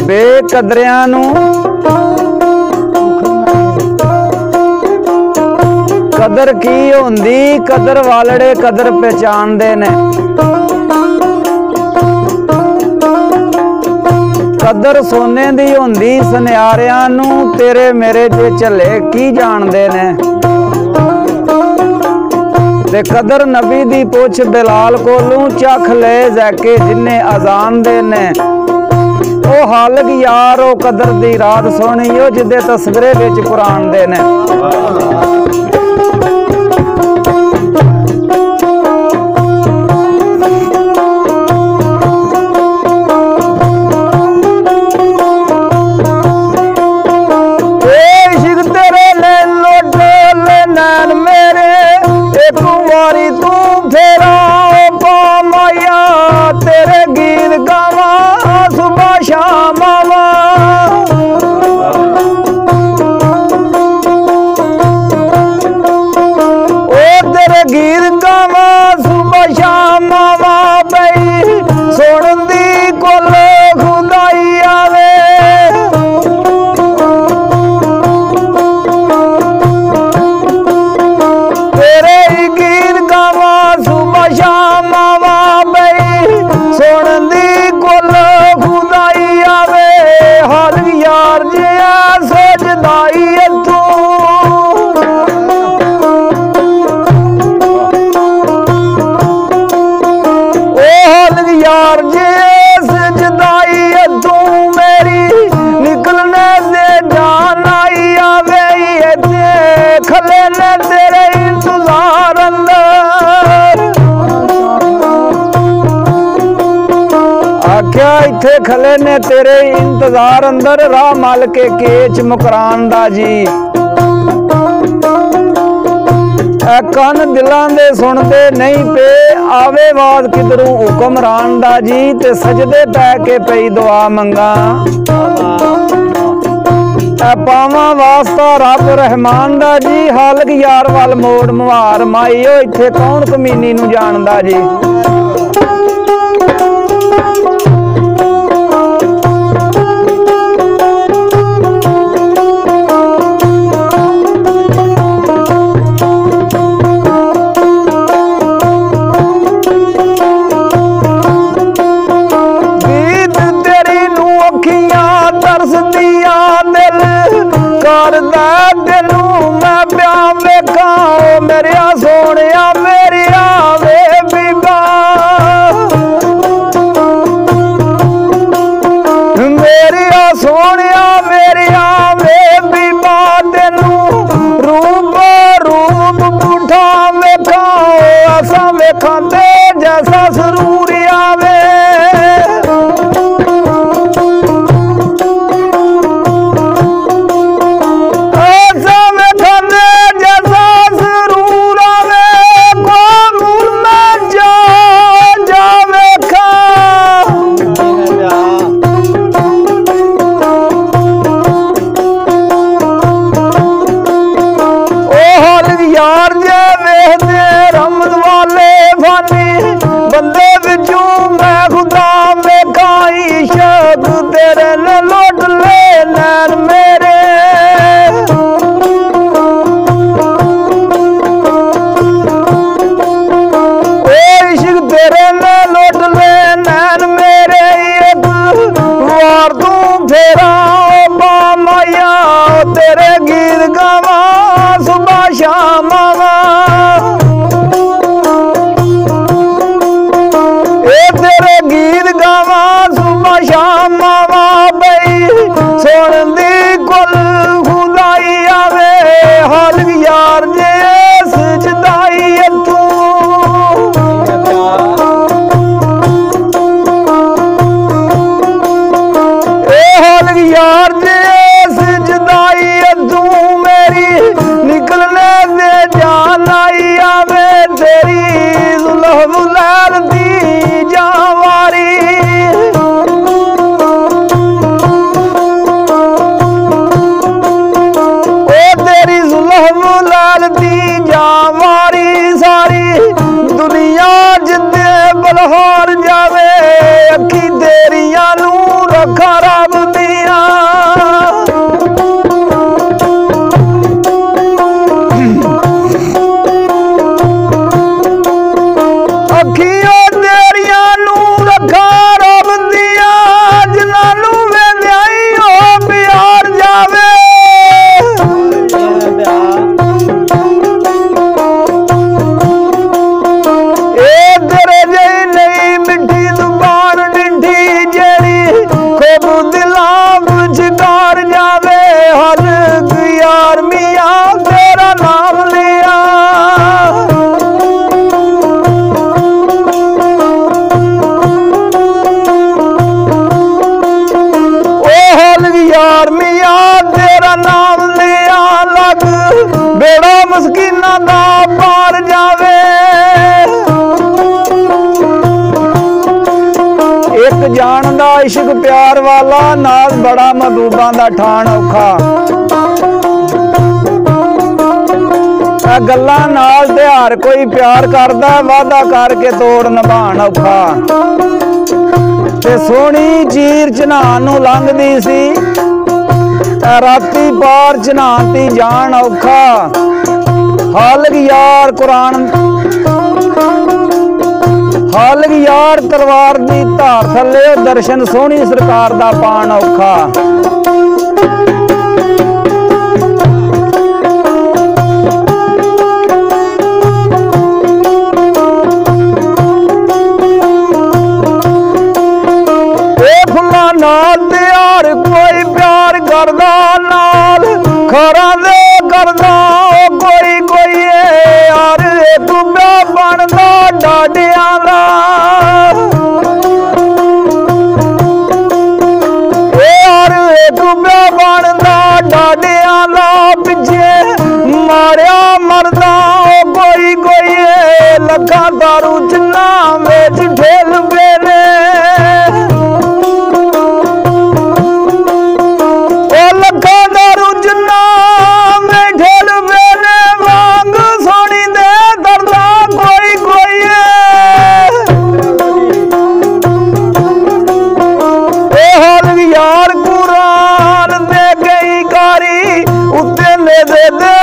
बेकदरियां नू कदर की होंदी, कदर वालड़े कदर पहचानदे ने। कदर सोने दी होंदी सुनियारियां नू, तेरे मेरे जे झले की जानदे ने। ते कदर नबी दी पुछ बिलाल कोलू, चख ले जैके जिन्ने अजान दे ने। ओ हालक यार ओ कदर दी रात सोहणियो, जिदे तस्वीरे विच कुरान दे ने। इत्थे खले ने तेरे इंतजार अंदर, राह मल के केच मुकरान दा जी। कन दिलां दे सुनदे नहीं पे, आवे वाद किधरों हुक्मरान दा जी। ते सजदे पै के पई दुआ मंगा, पावा वास्ता रब रहमान दा जी। हालक यार वाल मोड़ मुहार माईओ, इत्थे कौन कमीनी नू जानदा जी। मेरिया सोनिया मेरिया वे बीबा, मेरिया सोनिया मेरिया वे बीबा। तेनू रूप रूप बूठा वेखा, असा वेखा ते जैसा सरूरी आवे। बंदे विचों मैं खुदा वेखा, इश्क तेरे ने लुट ले नैन मेरे। इश्क तेरे ने लुट ले नैन मेरे, एक वार तू फेरा बा माया। तेरे गीत गावा सुबह शाम शाम बई सुन दी कुल खुदाई आवे। हाल यार जे सजदाई तू, हाल यार जे सजदाई तू। मेरी निकलने दे जान आई आवे, तेरी जुल्फ लैल दी जावारी। बलहार जावे, अखी तेरिया नू रखा रब इश्क प्यार वाला नाज बड़ा महबूबा दा ठाण औखा गल्लां नाल ते हर कोई प्यार करदा वादा करके तोड़ निभाण औखा ते सोहनी चीर चन्हान नूं लंघदी सी राती पार चन्हाती जान औखा हालग यार कुरान हालग यार तलवार दी धार थल्ले दर्शन सोहनी सरकार दा पाण औखा कोई प्यार करदा नाल खरा दे करदा कोई कोई यार तुबा बनदा डाडियां दा यार तुबा बनदा डाडियां दा पिछे मारिया मरदा कोई कोई लखा दारू चन्ना विच ठेल बेने दे